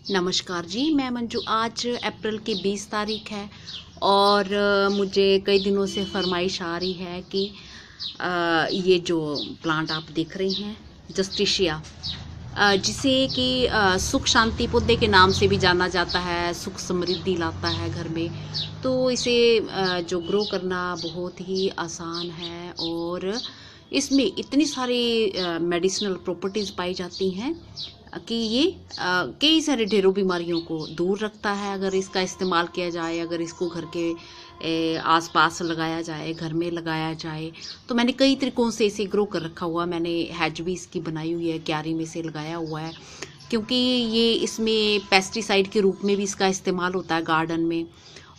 नमस्कार जी, मैं मंजू। आज अप्रैल की 20 तारीख है और मुझे कई दिनों से फरमाइश आ रही है कि ये जो प्लांट आप देख रहे हैं जस्टिशिया, जिसे कि सुख शांति पौधे के नाम से भी जाना जाता है, सुख समृद्धि लाता है घर में। तो इसे जो ग्रो करना बहुत ही आसान है और इसमें इतनी सारी मेडिसिनल प्रॉपर्टीज़ पाई जाती हैं कि ये कई सारे ढेरों बीमारियों को दूर रखता है अगर इसका इस्तेमाल किया जाए, अगर इसको घर के आसपास लगाया जाए, घर में लगाया जाए। तो मैंने कई तरीक़ों से इसे ग्रो कर रखा हुआ, मैंने हैज भी इसकी बनाई हुई है, क्यारी में से लगाया हुआ है, क्योंकि ये इसमें पेस्टिसाइड के रूप में भी इसका इस्तेमाल होता है गार्डन में।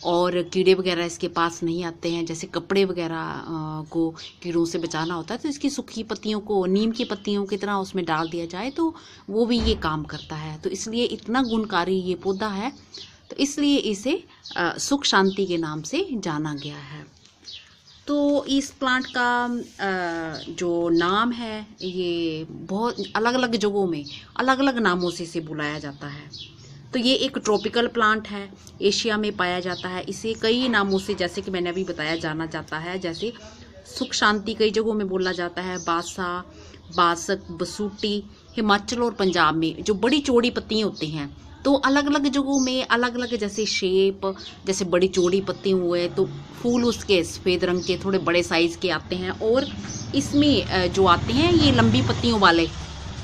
और कीड़े वगैरह इसके पास नहीं आते हैं, जैसे कपड़े वगैरह को कीड़ों से बचाना होता है तो इसकी सूखी पत्तियों को नीम की पत्तियों की तरह उसमें डाल दिया जाए तो वो भी ये काम करता है। तो इसलिए इतना गुणकारी ये पौधा है, तो इसलिए इसे सुख शांति के नाम से जाना गया है। तो इस प्लांट का जो नाम है, ये बहुत अलग अलग जगहों में अलग अलग नामों से इसे बुलाया जाता है। तो ये एक ट्रॉपिकल प्लांट है, एशिया में पाया जाता है। इसे कई नामों से, जैसे कि मैंने अभी बताया, जाना जाता है। जैसे सुख शांति कई जगहों में बोला जाता है, बासा, बासक, बसूटी। हिमाचल और पंजाब में जो बड़ी चौड़ी पत्तियां होती हैं, तो अलग अलग जगहों में अलग अलग जैसे शेप, जैसे बड़ी चौड़ी पत्ती हुए तो फूल उसके सफ़ेद रंग के थोड़े बड़े साइज़ के आते हैं। और इसमें जो आते हैं ये लंबी पत्तियों वाले,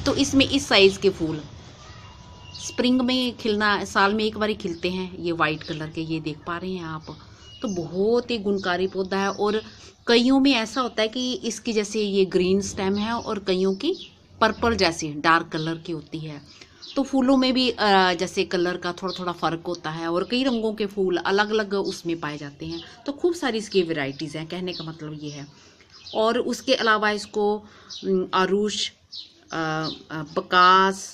तो इसमें इस साइज़ के फूल स्प्रिंग में खिलना, साल में एक बार ही खिलते हैं। ये वाइट कलर के, ये देख पा रहे हैं आप। तो बहुत ही गुणकारी पौधा है। और कईयों में ऐसा होता है कि इसकी जैसे ये ग्रीन स्टेम है और कईयों की पर्पल जैसी डार्क कलर की होती है। तो फूलों में भी जैसे कलर का थोड़ा थोड़ा फ़र्क होता है और कई रंगों के फूल अलग अलग उसमें पाए जाते हैं। तो खूब सारी इसकी वेराइटीज़ हैं, कहने का मतलब ये है। और उसके अलावा इसको आरुष, बकास,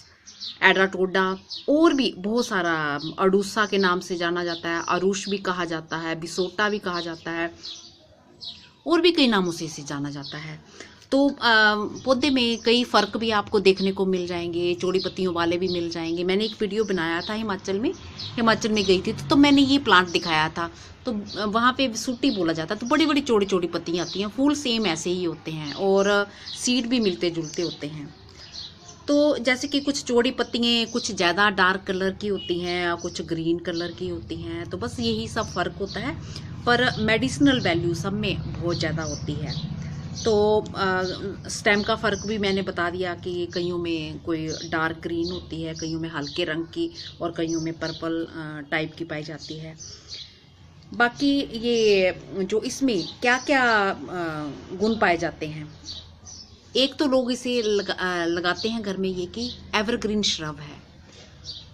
एड्राटोडा और भी बहुत सारा, अडूसा के नाम से जाना जाता है, अरुष भी कहा जाता है, बिसोटा भी कहा जाता है, और भी कई नामों से इसे जाना जाता है। तो पौधे में कई फ़र्क भी आपको देखने को मिल जाएंगे, चौड़ी पत्तियों वाले भी मिल जाएंगे। मैंने एक वीडियो बनाया था हिमाचल में गई थी तो मैंने ये प्लांट दिखाया था। तो वहाँ पे सूटी बोला जाता है। तो बड़ी बड़ी चौड़ी चौड़ी पत्तियाँ आती हैं, फूल सेम ऐसे ही होते हैं और सीड भी मिलते जुलते होते हैं। तो जैसे कि कुछ चौड़ी पत्तियाँ कुछ ज़्यादा डार्क कलर की होती हैं, कुछ ग्रीन कलर की होती हैं। तो बस यही सब फ़र्क होता है, पर मेडिसिनल वैल्यू सब में बहुत ज़्यादा होती है। तो स्टेम का फ़र्क भी मैंने बता दिया कि कईयों में कोई डार्क ग्रीन होती है, कईयों में हल्के रंग की और कईयों में पर्पल टाइप की पाई जाती है। बाकी ये जो इसमें क्या क्या गुण पाए जाते हैं, एक तो लोग इसे लगाते हैं घर में, ये कि एवरग्रीन श्रब है,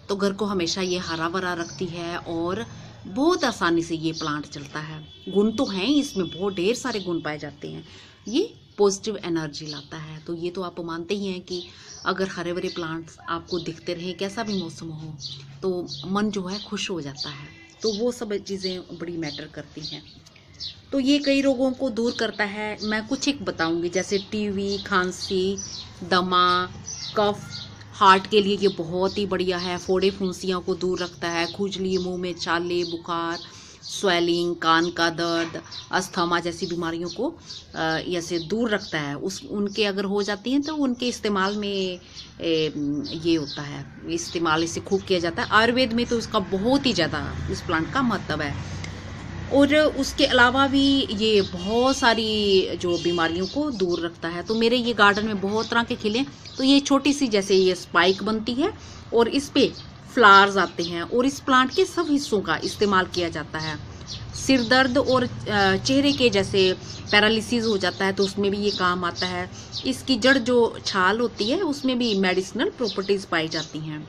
तो घर को हमेशा ये हरा भरा रखती है और बहुत आसानी से ये प्लांट चलता है। गुण तो हैं इसमें, बहुत ढेर सारे गुण पाए जाते हैं। ये पॉजिटिव एनर्जी लाता है, तो ये तो आप मानते ही हैं कि अगर हरे भरे प्लांट्स आपको दिखते रहे, कैसा भी मौसम हो, तो मन जो है खुश हो जाता है। तो वो सब चीज़ें बड़ी मैटर करती हैं। तो ये कई रोगों को दूर करता है। मैं कुछ एक बताऊंगी, जैसे टीवी, खांसी, दमा, कफ। हार्ट के लिए ये बहुत ही बढ़िया है, फोड़े फुंसियों को दूर रखता है, खुजली, मुंह में छाले, बुखार, स्वेलिंग, कान का दर्द, अस्थमा जैसी बीमारियों को ऐसे दूर रखता है। उनके अगर हो जाती हैं तो उनके इस्तेमाल में ये होता है, इस्तेमाल इसे खूब किया जाता है। आयुर्वेद में तो इसका बहुत ही ज़्यादा इस प्लांट का महत्व है। और उसके अलावा भी ये बहुत सारी जो बीमारियों को दूर रखता है। तो मेरे ये गार्डन में बहुत तरह के खिले, तो ये छोटी सी जैसे ये स्पाइक बनती है और इस पे फ्लावर्स आते हैं और इस प्लांट के सब हिस्सों का इस्तेमाल किया जाता है। सिर दर्द और चेहरे के जैसे पैरालिसिस हो जाता है तो उसमें भी ये काम आता है। इसकी जड़ जो छाल होती है उसमें भी मेडिसिनल प्रॉपर्टीज़ पाई जाती हैं।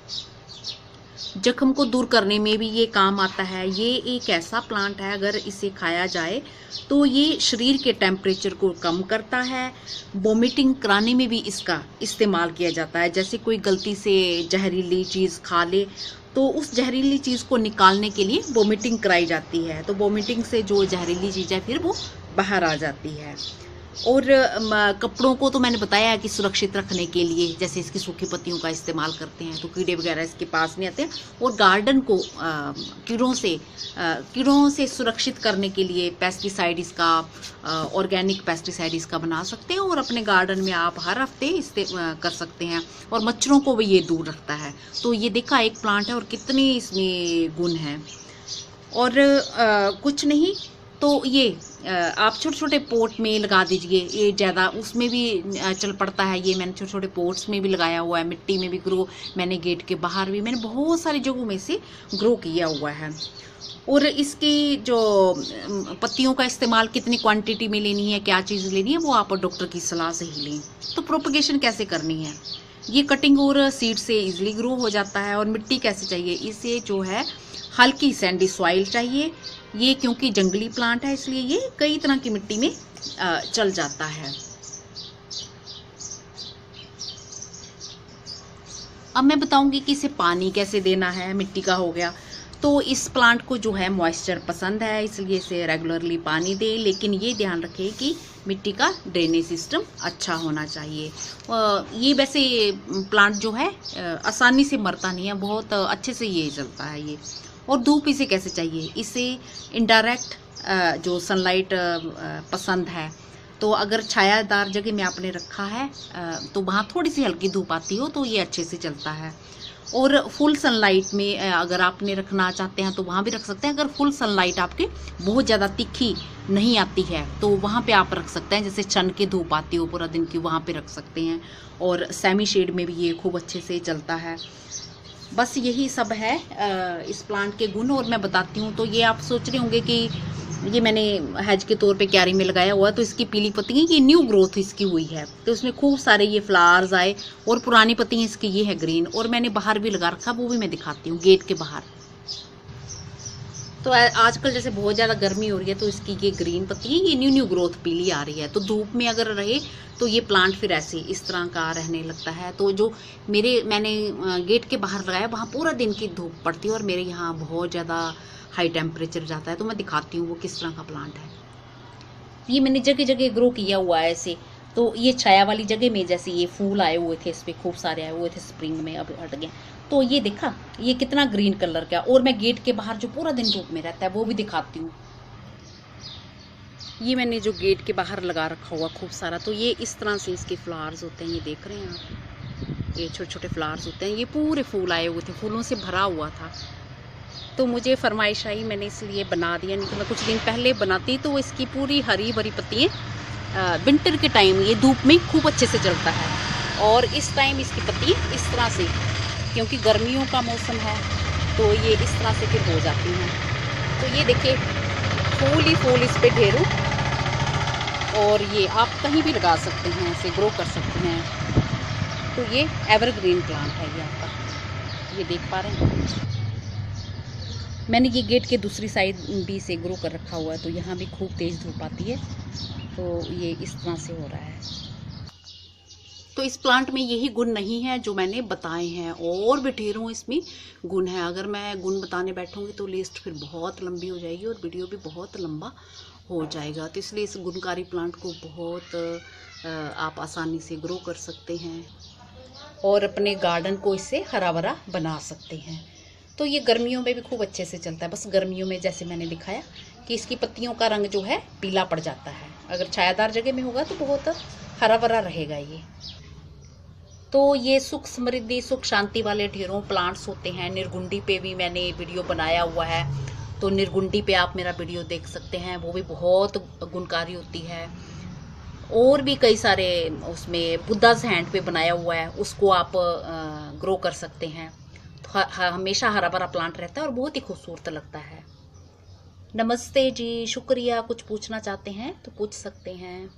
जख्म को दूर करने में भी ये काम आता है। ये एक ऐसा प्लांट है, अगर इसे खाया जाए तो ये शरीर के टेम्परेचर को कम करता है। वोमिटिंग कराने में भी इसका इस्तेमाल किया जाता है। जैसे कोई गलती से जहरीली चीज़ खा ले तो उस जहरीली चीज़ को निकालने के लिए वोमिटिंग कराई जाती है। तो वोमिटिंग से जो जहरीली चीज़ है फिर वो बाहर आ जाती है। और कपड़ों को तो मैंने बताया है कि सुरक्षित रखने के लिए जैसे इसकी सूखी पत्तियों का इस्तेमाल करते हैं तो कीड़े वगैरह इसके पास नहीं आते हैं। और गार्डन को कीड़ों से सुरक्षित करने के लिए पेस्टिसाइड इसका ऑर्गेनिक पेस्टिसाइड इसका बना सकते हैं और अपने गार्डन में आप हर हफ्ते कर सकते हैं। और मच्छरों को भी ये दूर रखता है। तो ये देखा एक प्लांट है और कितनी इसमें गुण है। और कुछ नहीं तो ये आप छोटे छोटे पोट में लगा दीजिए, ये ज़्यादा उसमें भी चल पड़ता है। ये मैंने छोटे छोटे पोट्स में भी लगाया हुआ है, मिट्टी में भी ग्रो, मैंने गेट के बाहर भी, मैंने बहुत सारी जगहों में से ग्रो किया हुआ है। और इसकी जो पत्तियों का इस्तेमाल कितनी क्वांटिटी में लेनी है, क्या चीज़ लेनी है, वो आप डॉक्टर की सलाह से ही लें। तो प्रोपगेशन कैसे करनी है, ये कटिंग और सीड से इजीली ग्रो हो जाता है। और मिट्टी कैसे चाहिए, इसे जो है हल्की सैंडी सॉइल चाहिए। ये क्योंकि जंगली प्लांट है इसलिए ये कई तरह की मिट्टी में चल जाता है। अब मैं बताऊंगी कि इसे पानी कैसे देना है। मिट्टी का हो गया, तो इस प्लांट को जो है मॉइस्चर पसंद है इसलिए इसे रेगुलरली पानी दें, लेकिन ये ध्यान रखें कि मिट्टी का ड्रेनेज सिस्टम अच्छा होना चाहिए। ये वैसे प्लांट जो है आसानी से मरता नहीं है, बहुत अच्छे से ये चलता है ये। और धूप इसे कैसे चाहिए, इसे इनडायरेक्ट जो सनलाइट पसंद है। तो अगर छायादार जगह में आपने रखा है तो वहाँ थोड़ी सी हल्की धूप आती हो तो ये अच्छे से चलता है। और फुल सनलाइट में अगर आपने रखना चाहते हैं तो वहाँ भी रख सकते हैं। अगर फुल सनलाइट आपके बहुत ज़्यादा तीखी नहीं आती है तो वहाँ पे आप रख सकते हैं, जैसे छन के धूप आती हो पूरा दिन की, वहाँ पे रख सकते हैं। और सेमी शेड में भी ये खूब अच्छे से चलता है। बस यही सब है इस प्लांट के गुण। और मैं बताती हूँ, तो ये आप सोच रहे होंगे कि ये मैंने हैज के तौर पे क्यारी में लगाया हुआ, तो इसकी पीली पत्तियां, ये न्यू ग्रोथ इसकी हुई है, तो इसमें खूब सारे ये फ्लावर्स आए। और पुरानी पत्तियां इसकी ये है ग्रीन। और मैंने बाहर भी लगा रखा, वो भी मैं दिखाती हूँ गेट के बाहर। तो आजकल जैसे बहुत ज़्यादा गर्मी हो रही है तो इसकी ये ग्रीन पत्ती है, ये न्यू ग्रोथ पीली आ रही है। तो धूप में अगर रहे तो ये प्लांट फिर ऐसे इस तरह का रहने लगता है। तो जो मैंने गेट के बाहर लगाया वहाँ पूरा दिन की धूप पड़ती है और मेरे यहाँ बहुत ज़्यादा हाई टेम्परेचर जाता है। तो मैं दिखाती हूँ वो किस तरह का प्लांट है। ये मैंने जगह जगह ग्रो किया हुआ है ऐसे। तो ये छाया वाली जगह में जैसे ये फूल आए हुए थे, इस पर खूब सारे आए हुए थे स्प्रिंग में, अब हट गए। तो ये देखा ये कितना ग्रीन कलर का। और मैं गेट के बाहर जो पूरा दिन धूप में रहता है वो भी दिखाती हूँ। ये मैंने जो गेट के बाहर लगा रखा हुआ खूब सारा, तो ये इस तरह से इसके फ्लावर्स होते हैं, ये देख रहे हैं आप, ये छोटे छोटे फ्लावर्स होते हैं। ये पूरे फूल आए हुए थे, फूलों से भरा हुआ था। तो मुझे फरमाइश आई, मैंने इसलिए बना दिया, नहीं तो मैं कुछ दिन पहले बनाती। तो इसकी पूरी हरी भरी पत्तियाँ विंटर के टाइम ये धूप में खूब अच्छे से चलता है। और इस टाइम इसकी पत्तियाँ इस तरह से, क्योंकि गर्मियों का मौसम है तो ये इस तरह से फिर हो जाती हैं। तो ये देखिए फूल ही फूल इस पे ढेरों। और ये आप कहीं भी लगा सकते हैं, ऐसे ग्रो कर सकते हैं। तो ये एवरग्रीन प्लांट है ये आपका, ये देख पा रहे हैं। मैंने ये गेट के दूसरी साइड भी से ग्रो कर रखा हुआ है, तो यहाँ भी खूब तेज़ धूप आती है। तो ये इस तरह से हो रहा है। तो इस प्लांट में यही गुण नहीं है जो मैंने बताए हैं, और भी ढेरों इसमें गुण है। अगर मैं गुण बताने बैठूंगी तो लिस्ट फिर बहुत लंबी हो जाएगी और वीडियो भी बहुत लंबा हो जाएगा। तो इसलिए इस गुणकारी प्लांट को बहुत आप आसानी से ग्रो कर सकते हैं और अपने गार्डन को इससे हरा भरा बना सकते हैं। तो ये गर्मियों में भी खूब अच्छे से चलता है। बस गर्मियों में जैसे मैंने दिखाया कि इसकी पत्तियों का रंग जो है पीला पड़ जाता है। अगर छायादार जगह में होगा तो बहुत हरा भरा रहेगा ये। तो ये सुख समृद्धि सुख शांति वाले ढेरों प्लांट्स होते हैं। निर्गुंडी पे भी मैंने वीडियो बनाया हुआ है, तो निर्गुंडी पे आप मेरा वीडियो देख सकते हैं, वो भी बहुत गुणकारी होती है। और भी कई सारे उसमें बुद्धा's हैंड पे बनाया हुआ है, उसको आप ग्रो कर सकते हैं। तो हमेशा हरा भरा प्लांट रहता है और बहुत ही खूबसूरत लगता है। नमस्ते जी, शुक्रिया। कुछ पूछना चाहते हैं तो पूछ सकते हैं।